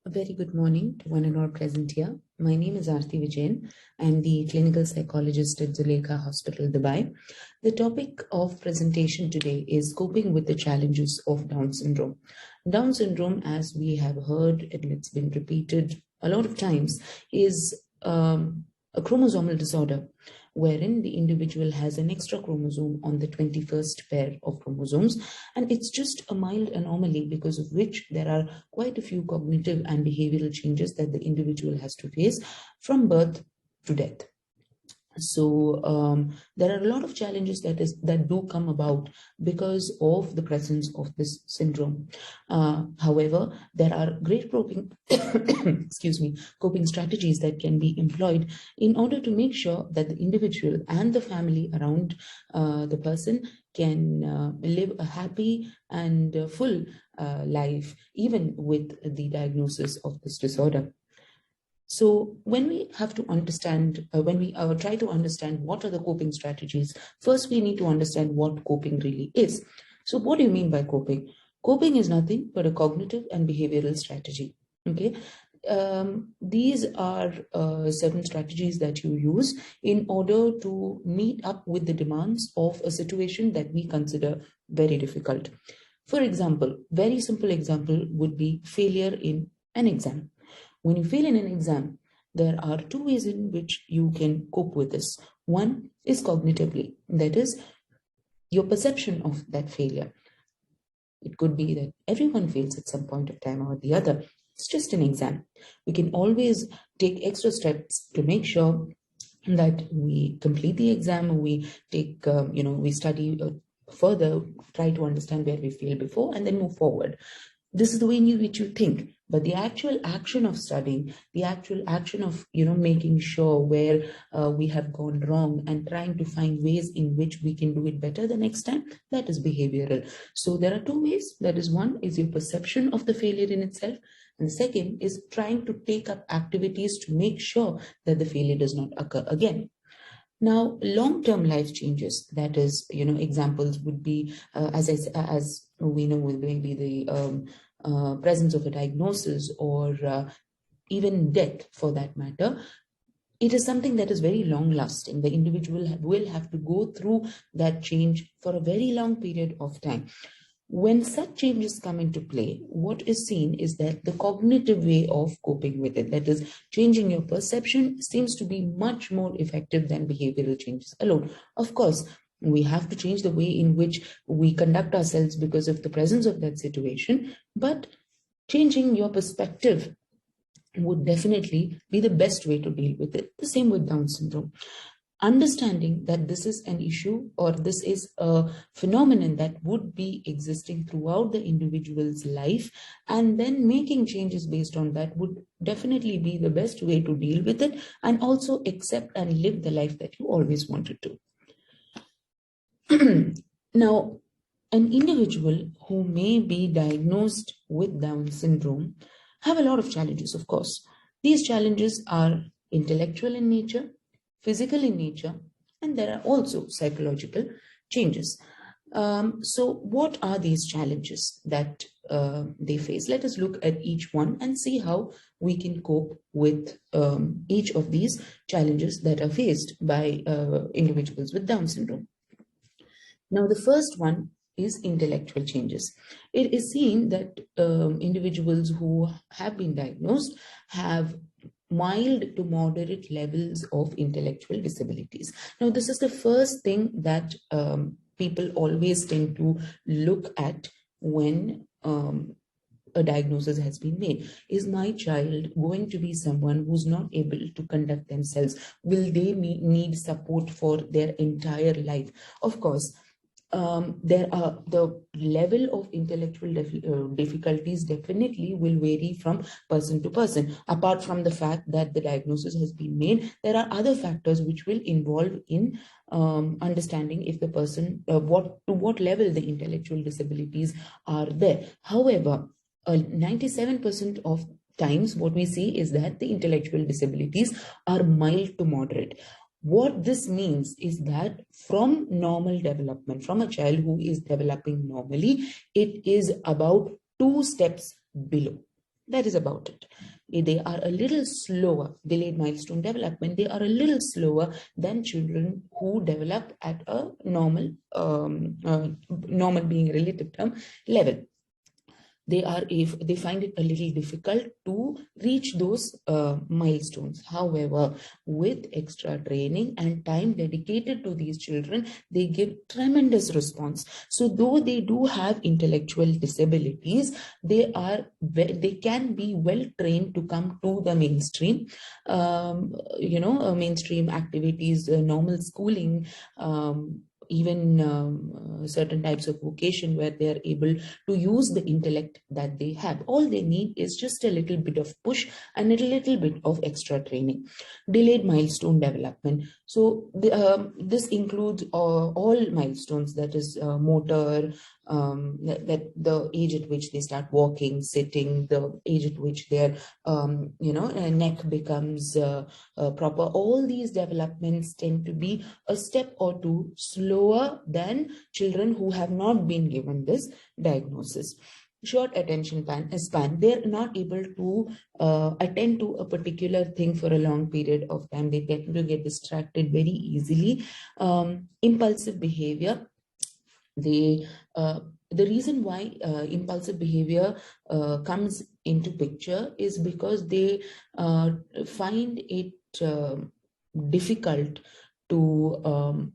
A very good morning to one and all present here. My name is Arathi Vijayan. I am the clinical psychologist at Zuleika Hospital, Dubai. The topic of presentation today is coping with the challenges of Down syndrome. Down syndrome, as we have heard and it's been repeated a lot of times, is a chromosomal disorder wherein the individual has an extra chromosome on the 21st pair of chromosomes, and it's just a mild anomaly because of which there are quite a few cognitive and behavioral changes that the individual has to face from birth to death. So there are a lot of challenges that do come about because of the presence of this syndrome. However, there are great coping coping strategies that can be employed in order to make sure that the individual and the family around the person can live a happy and full life, even with the diagnosis of this disorder. So when we have to understand, when we try to understand what are the coping strategies, first we need to understand what coping really is. So what do you mean by coping? Coping is nothing but a cognitive and behavioral strategy. Okay. These are certain strategies that you use in order to meet up with the demands of a situation that we consider very difficult. For example, very simple example would be failure in an exam. When you fail in an exam, there are two ways in which you can cope with this. One is cognitively, that is your perception of that failure. It could be that everyone fails at some point of time or the other. It's just an exam. We can always take extra steps to make sure that we complete the exam, we take, we study further, try to understand where we failed before, and then move forward. This is the way in which you think, but the actual action of studying, the actual action of making sure where we have gone wrong and trying to find ways in which we can do it better the next time, that is behavioral. So there are two ways. That is, one is your perception of the failure in itself, and the second is trying to take up activities to make sure that the failure does not occur again. Now, long-term life changes, that is, examples would be, as we know, will be the presence of a diagnosis or even death for that matter. It is something that is very long-lasting. The individual will have to go through that change for a very long period of time. When such changes come into play, what is seen is that the cognitive way of coping with it, that is, changing your perception, seems to be much more effective than behavioral changes alone. Of course, we have to change the way in which we conduct ourselves because of the presence of that situation, but changing your perspective would definitely be the best way to deal with it. The same with Down syndrome. Understanding that this is an issue or this is a phenomenon that would be existing throughout the individual's life, and then making changes based on that would definitely be the best way to deal with it and also accept and live the life that you always wanted to. Now, an individual who may be diagnosed with Down syndrome have a lot of challenges, of course. These challenges are intellectual in nature, physical in nature, and there are also psychological changes. So what are these challenges that they face? Let us look at each one and see how we can cope with each of these challenges that are faced by individuals with Down syndrome. Now, the first one is intellectual changes. It is seen that individuals who have been diagnosed have mild to moderate levels of intellectual disabilities. Now, this is the first thing that people always tend to look at when a diagnosis has been made. Is my child going to be someone who's not able to conduct themselves? Will they need support for their entire life? Of course, there are the level of intellectual difficulties definitely will vary from person to person. Apart from the fact that the diagnosis has been made, there are other factors which will involve in understanding if the person, to what level the intellectual disabilities are there. However, 97% of times what we see is that the intellectual disabilities are mild to moderate. What this means is that from normal development, from a child who is developing normally, it is about 2 steps below. That is about it. They are a little slower, delayed milestone development, they are a little slower than children who develop at a normal, normal being a relative term, level. If they find it a little difficult to reach those milestones. However, with extra training and time dedicated to these children, they give tremendous response. So though they do have intellectual disabilities, they can be well trained to come to the mainstream, mainstream activities, normal schooling, even certain types of vocation where they are able to use the intellect that they have. All they need is just a little bit of push and a little bit of extra training. Delayed milestone development. So this includes all milestones, that is motor, that the age at which they start walking, sitting, the age at which their neck becomes proper. All these developments tend to be a step or two slower than children who have not been given this diagnosis. Short attention span, they're not able to attend to a particular thing for a long period of time. They tend to get distracted very easily. Impulsive behavior, the reason why impulsive behavior comes into picture is because they find it difficult to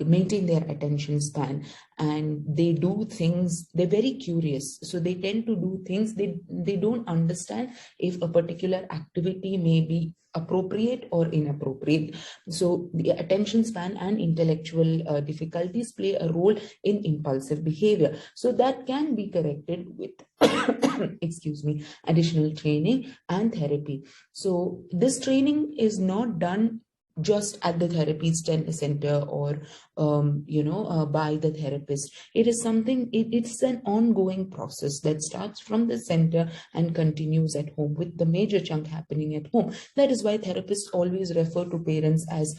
maintain their attention span, and they do things, they're very curious, so they tend to do things, they don't understand if a particular activity may be appropriate or inappropriate. So the attention span and intellectual difficulties play a role in impulsive behavior. So that can be corrected with excuse me, additional training and therapy. So this training is not done just at the therapy center or by the therapist. It is something, it's an ongoing process that starts from the center and continues at home, with the major chunk happening at home. That is why therapists always refer to parents as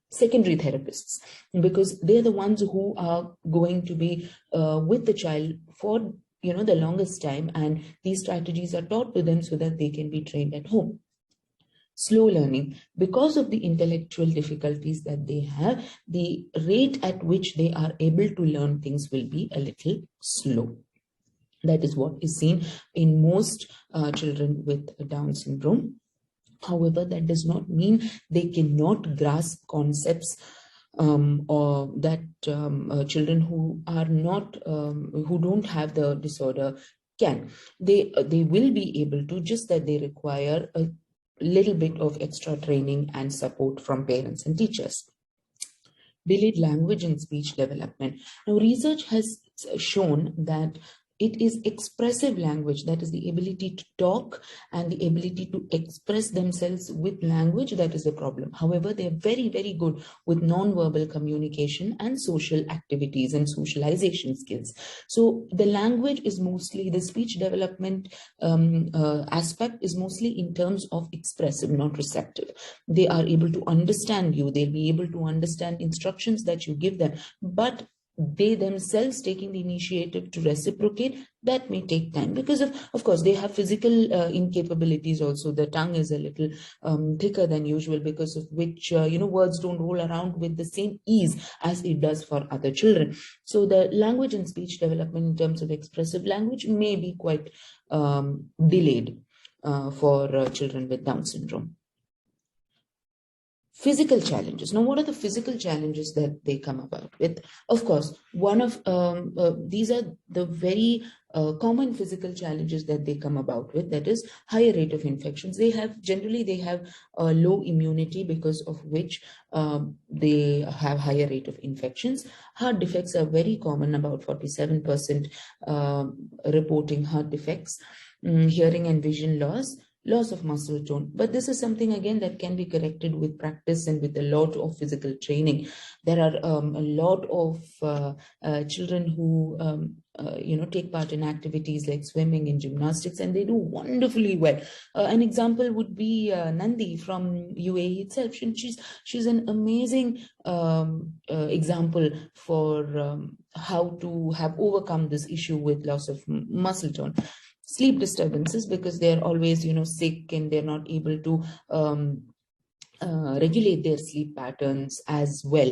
secondary therapists, because they're the ones who are going to be with the child for the longest time, and these strategies are taught to them so that they can be trained at home. Slow learning, because of the intellectual difficulties that they have, the rate at which they are able to learn things will be a little slow. That is what is seen in most children with Down syndrome. However, that does not mean they cannot grasp concepts or that children who are not, who don't have the disorder can. They will be able to, just that they require a little bit of extra training and support from parents and teachers. Delayed language and speech development. Now, research has shown that it is expressive language, that is the ability to talk and the ability to express themselves with language, that is the problem. However, they are very, very good with non-verbal communication and social activities and socialization skills. So the language is mostly, the speech development aspect is mostly in terms of expressive, not receptive. They are able to understand you, they'll be able to understand instructions that you give them, but they themselves taking the initiative to reciprocate, that may take time, because of course they have physical incapabilities also. The tongue is a little thicker than usual, because of which words don't roll around with the same ease as it does for other children. So the language and speech development in terms of expressive language may be quite delayed for children with Down syndrome. Physical challenges. Now, what are the physical challenges that they come about with? Of course, one of these are the very common physical challenges that they come about with, that is higher rate of infections. They have low immunity, because of which they have higher rate of infections. Heart defects are very common, about 47% reporting heart defects. Hearing and vision loss of muscle tone. But this is something, again, that can be corrected with practice and with a lot of physical training. There are a lot of children who take part in activities like swimming and gymnastics, and they do wonderfully well. An example would be Nandi from UAE itself. She's an amazing example for how to have overcome this issue with loss of muscle tone. sleep disturbances because they're always, sick, and they're not able to regulate their sleep patterns as well.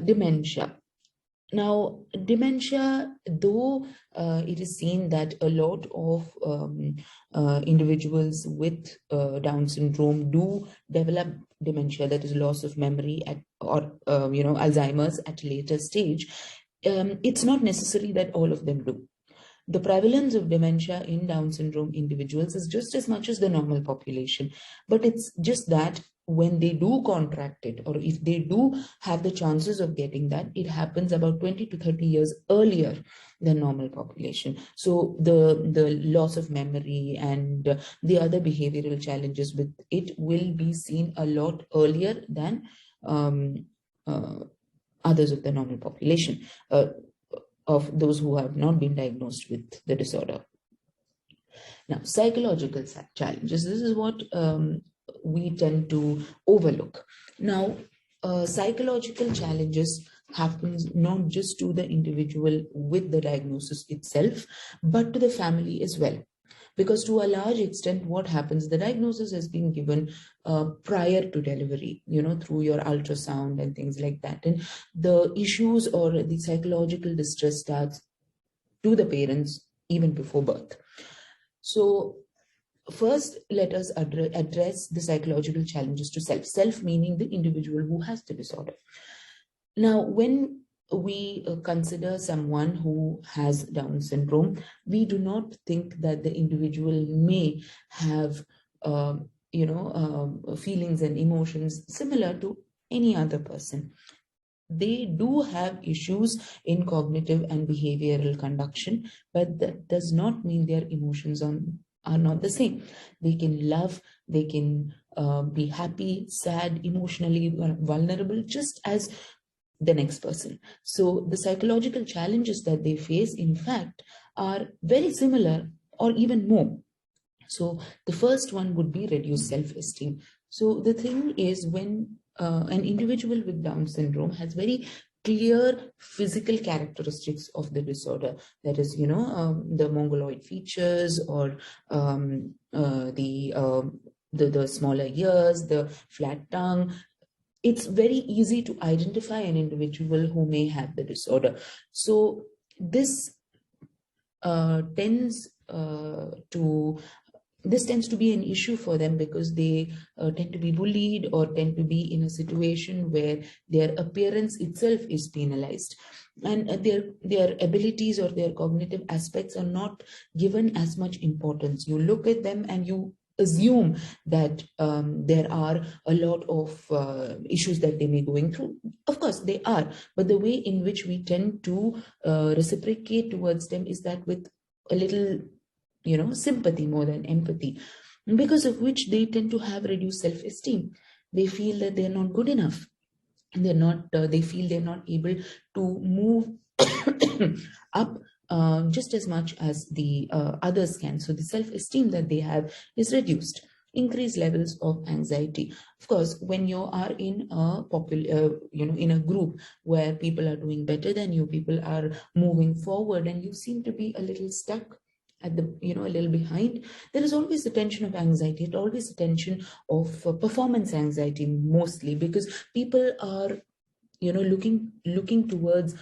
Dementia. Now, dementia, though it is seen that a lot of individuals with Down syndrome do develop dementia, that is loss of memory or Alzheimer's at a later stage, it's not necessary that all of them do. The prevalence of dementia in Down syndrome individuals is just as much as the normal population, but it's just that when they do contract it, or if they do have the chances of getting that, it happens about 20 to 30 years earlier than normal population. So the loss of memory and the other behavioral challenges with it will be seen a lot earlier than others of the normal population, of those who have not been diagnosed with the disorder. Now, psychological challenges, this is what we tend to overlook. Now, psychological challenges happens not just to the individual with the diagnosis itself, but to the family as well. Because to a large extent, what happens, the diagnosis has been given prior to delivery, through your ultrasound and things like that. And the issues or the psychological distress starts to the parents even before birth. So first, let us address the psychological challenges to self. Self meaning the individual who has the disorder. Now, when we consider someone who has Down syndrome, we do not think that the individual may have, feelings and emotions similar to any other person. They do have issues in cognitive and behavioral conduction, but that does not mean their emotions are not the same. They can love, they can be happy, sad, emotionally vulnerable, just as the next person. So the psychological challenges that they face, in fact, are very similar or even more. So the first one would be reduced self-esteem. So the thing is, when an individual with Down syndrome has very clear physical characteristics of the disorder, that is, the mongoloid features, or the smaller ears, the flat tongue, it's very easy to identify an individual who may have the disorder. So this tends to be an issue for them, because they tend to be bullied or tend to be in a situation where their appearance itself is penalized, and their abilities or their cognitive aspects are not given as much importance. You look at them and you assume that there are a lot of issues that they may be going through. Of course they are, but the way in which we tend to reciprocate towards them is that with a little sympathy more than empathy, because of which they tend to have reduced self-esteem. They feel that they're not good enough. They feel they're not able to move up just as much as the others can. So the self-esteem that they have is reduced. Increased levels of anxiety. Of course, when you are in a in a group where people are doing better than you, people are moving forward, and you seem to be a little stuck at the a little behind, there is always a tension of anxiety. It's always a tension of performance anxiety, mostly because people are looking towards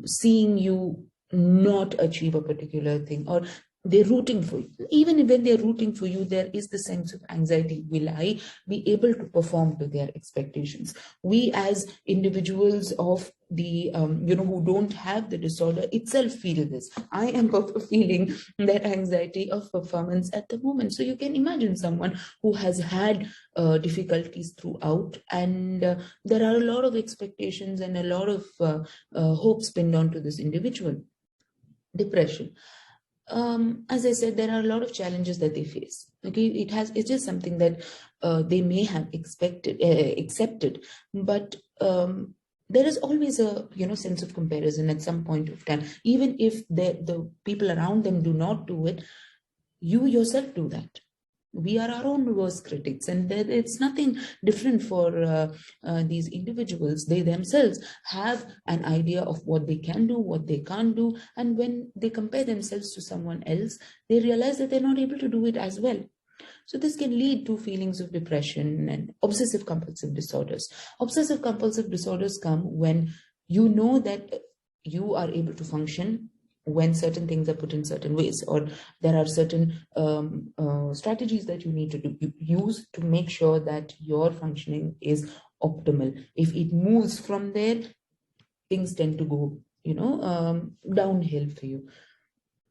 seeing you not achieve a particular thing, or they're rooting for you. Even when they're rooting for you, there is the sense of anxiety. Will I be able to perform to their expectations? We as individuals of the who don't have the disorder itself feel this. I am feeling that anxiety of performance at the moment. So you can imagine someone who has had difficulties throughout, and there are a lot of expectations and a lot of hopes pinned onto this individual. Depression. As I said, there are a lot of challenges that they face. Okay, it's just something that they may have accepted, but there is always a sense of comparison at some point of time. Even if the people around them do not do it, you yourself do that. We are our own worst critics, and it's nothing different for these individuals. They themselves have an idea of what they can do, what they can't do, and when they compare themselves to someone else, they realize that they're not able to do it as well. So this can lead to feelings of depression and obsessive compulsive disorders. Obsessive compulsive disorders come when you know that you are able to function when certain things are put in certain ways, or there are certain strategies that you need to use to make sure that your functioning is optimal. If it moves from there, things tend to go, downhill for you.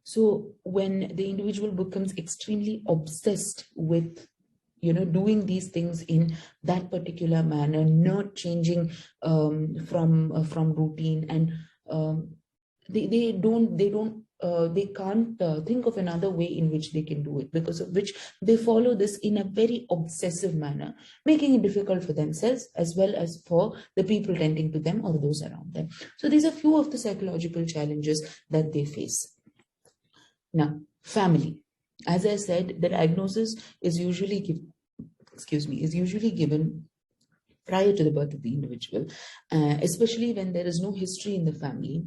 So when the individual becomes extremely obsessed with, doing these things in that particular manner, not changing from routine, and they can't think of another way in which they can do it, because of which they follow this in a very obsessive manner, making it difficult for themselves as well as for the people tending to them or those around them. So these are few of the psychological challenges that they face. Now, family. As I said, the diagnosis is usually given prior to the birth of the individual, especially when there is no history in the family.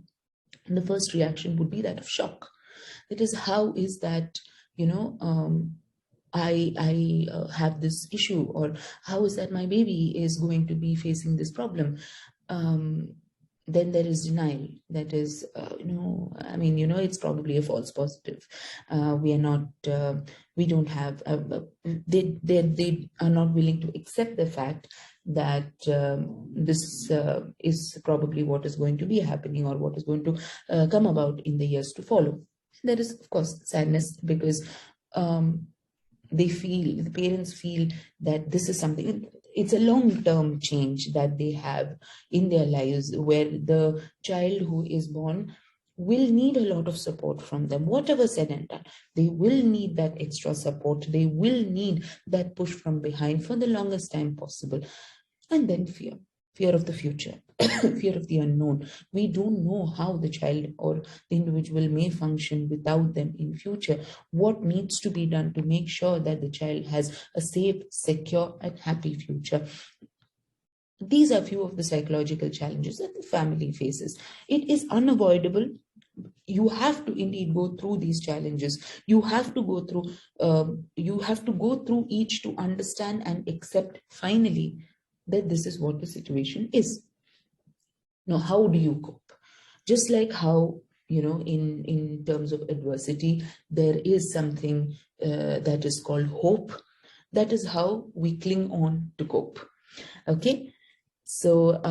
And the first reaction would be that of shock. That is, how is that, I have this issue, or how is that my baby is going to be facing this problem? Then there is denial. That is, it's probably a false positive. We don't have, they are not willing to accept the fact that this is probably what is going to be happening, or what is going to come about in the years to follow. There is, of course, sadness, because the parents feel that this is something, it's a long-term change that they have in their lives, where the child who is born will need a lot of support from them. Whatever said and done, they will need that extra support. They will need that push from behind for the longest time possible. And then fear of the future, fear of the unknown. We don't know how the child or the individual may function without them in future. What needs to be done to make sure that the child has a safe, secure, and happy future? These are few of the psychological challenges that the family faces. It is unavoidable. You have to indeed go through these challenges. You have to go through each to understand and accept finally that this is what the situation is. Now, how do you cope? Just like how, in terms of adversity, there is something that is called hope. That is how we cling on to cope. Okay. So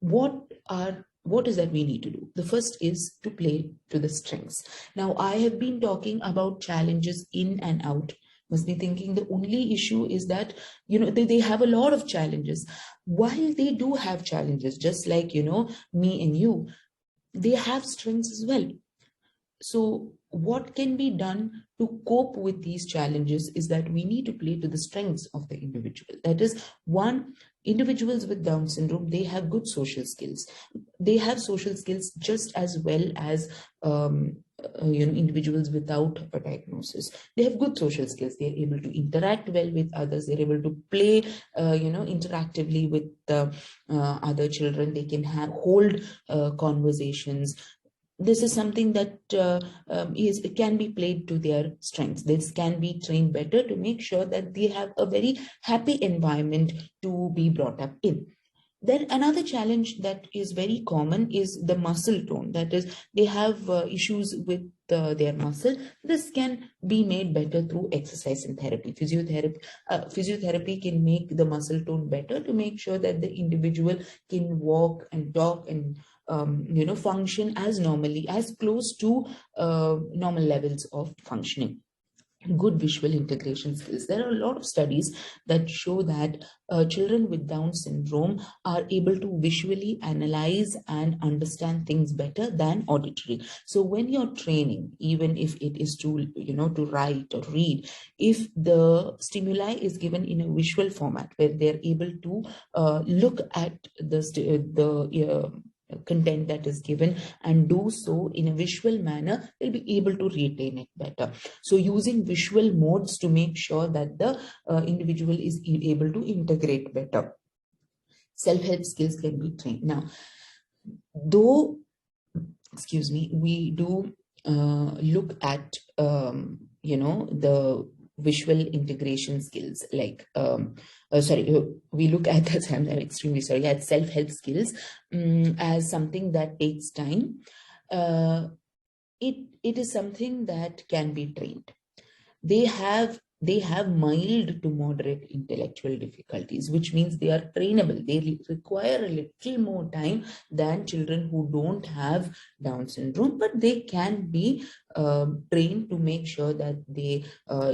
what is that we need to do? The first is to play to the strengths. Now, I have been talking about challenges in and out. Must be thinking the only issue is that, they have a lot of challenges. While they do have challenges, just like, me and you, they have strengths as well. So what can be done to cope with these challenges is that we need to play to the strengths of the individual. That is, one, individuals with Down syndrome, they have good social skills. They have social skills just as well as individuals without a diagnosis. They have good social skills. They're able to interact well with others. They're able to play, interactively with other children. They can hold conversations. This is something that can be played to their strengths. This can be trained better to make sure that they have a very happy environment to be brought up in. Then another challenge that is very common is the muscle tone. That is, they have issues with their muscle. This can be made better through exercise and therapy. Physiotherapy can make the muscle tone better to make sure that the individual can walk and talk and function as normally, as close to normal levels of functioning. Good visual integration skills. There are a lot of studies that show that children with Down syndrome are able to visually analyze and understand things better than auditory. So when you're training, even if it is to write or read, if the stimuli is given in a visual format where they're able to look at the content that is given and do so in a visual manner, they'll be able to retain it better. So using visual modes to make sure that the individual is able to integrate better. Self-help skills can be trained. Now, though, we do look at, the visual integration skills, like, we look at, I'm extremely sorry, at self-help skills as something that takes time. It is something that can be trained. They have mild to moderate intellectual difficulties, which means they are trainable. They require a little more time than children who don't have Down syndrome, but they can be trained to make sure that they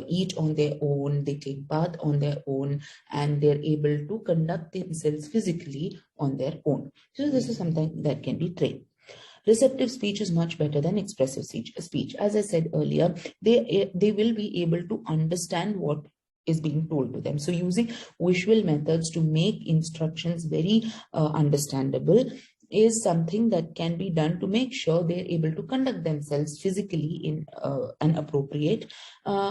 eat on their own, they take bath on their own, and they're able to conduct themselves physically on their own. So this is something that can be trained. Receptive speech is much better than expressive speech. As I said earlier, they will be able to understand what is being told to them. So using visual methods to make instructions very understandable is something that can be done to make sure they're able to conduct themselves physically in an appropriate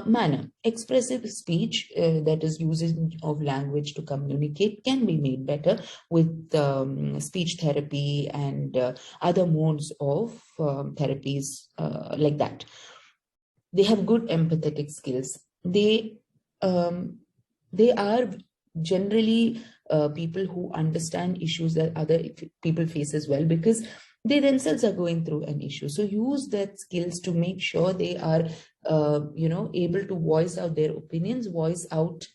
manner. Expressive speech, that is using of language to communicate, can be made better with speech therapy and other modes of therapies like that. They have good empathetic skills. They are generally people who understand issues that other people face as well, because they themselves are going through an issue. So use that skills to make sure they are, able to voice out their opinions, voice out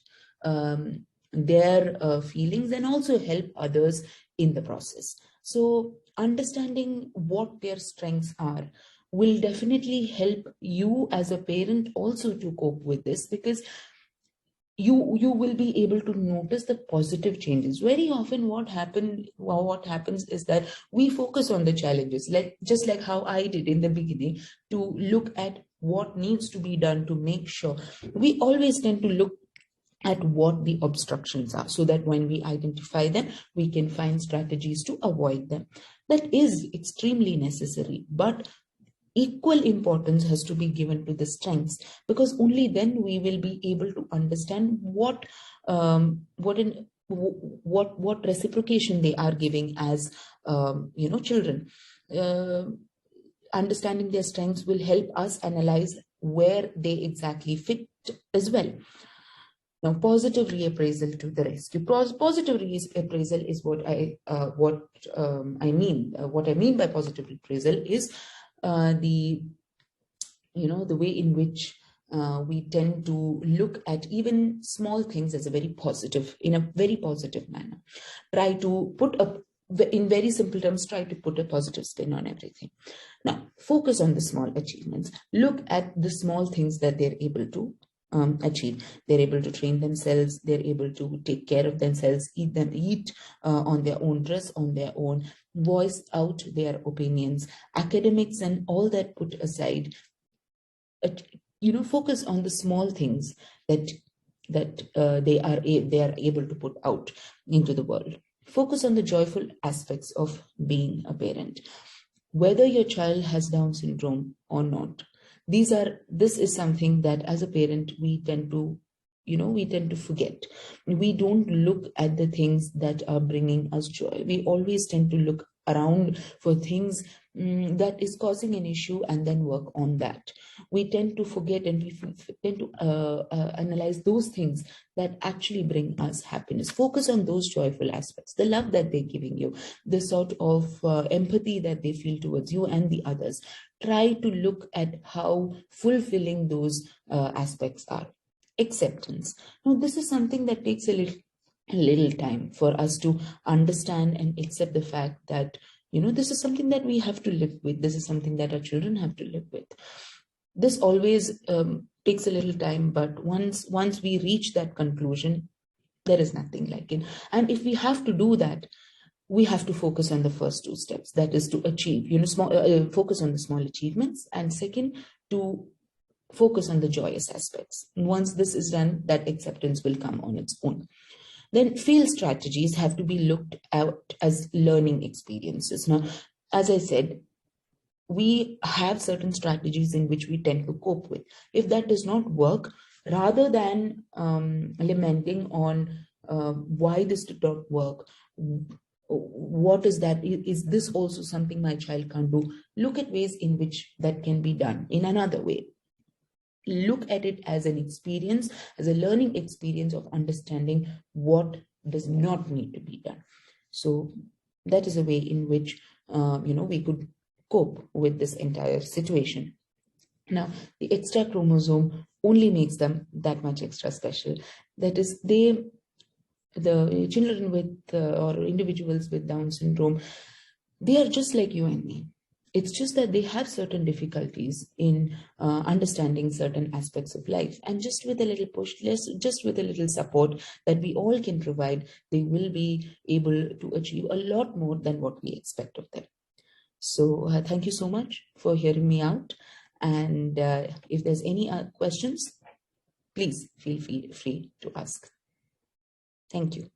their feelings, and also help others in the process. So understanding what their strengths are will definitely help you as a parent also to cope with this, because you will be able to notice the positive changes. Very often what happens is that we focus on the challenges, just like how I did in the beginning, to look at what needs to be done to make sure. We always tend to look at what the obstructions are, so that when we identify them, we can find strategies to avoid them. That is extremely necessary, but equal importance has to be given to the strengths, because only then we will be able to understand what reciprocation they are giving as children. Understanding their strengths will help us analyze where they exactly fit as well. Now, positive reappraisal to the rescue. Positive reappraisal is what I mean. What I mean by positive reappraisal is the way in which we tend to look at even small things as in a very positive manner. Try to in very simple terms, try to put a positive spin on everything. Now, focus on the small achievements. Look at the small things that they're able to achieve. They're able to train themselves. They're able to take care of themselves, eat on their own, dress on their own, voice out their opinions. Academics and all that put aside, focus on the small things that they are able to put out into the world. Focus on the joyful aspects of being a parent. Whether your child has Down syndrome or not, this is something that as a parent we tend to forget. We don't look at the things that are bringing us joy. We always tend to look around for things that is causing an issue and then work on that. We tend to forget, and we tend to analyze those things that actually bring us happiness. Focus on those joyful aspects, the love that they're giving you, the sort of empathy that they feel towards you and the others. Try to look at how fulfilling those aspects are. Acceptance. Now, this is something that takes a little time for us to understand and accept the fact that, this is something that we have to live with. This is something that our children have to live with. This always takes a little time, but once we reach that conclusion, there is nothing like it. And if we have to do that, we have to focus on the first two steps. That is to achieve, focus on the small achievements, and second, to focus on the joyous aspects. Once this is done, that acceptance will come on its own. Then fail strategies have to be looked at as learning experiences. Now, as I said, we have certain strategies in which we tend to cope with. If that does not work, rather than lamenting on why this did not work, what is that? Is this also something my child can't do? Look at ways in which that can be done in another way. Look at it as an experience, as a learning experience of understanding what does not need to be done. So that is a way in which we could cope with this entire situation. Now, the extra chromosome only makes them that much extra special. That is, the children with or individuals with Down syndrome, they are just like you and me. It's just that they have certain difficulties in understanding certain aspects of life. And just with a little push, just with a little support that we all can provide, they will be able to achieve a lot more than what we expect of them. So thank you so much for hearing me out. And if there's any questions, please feel free to ask. Thank you.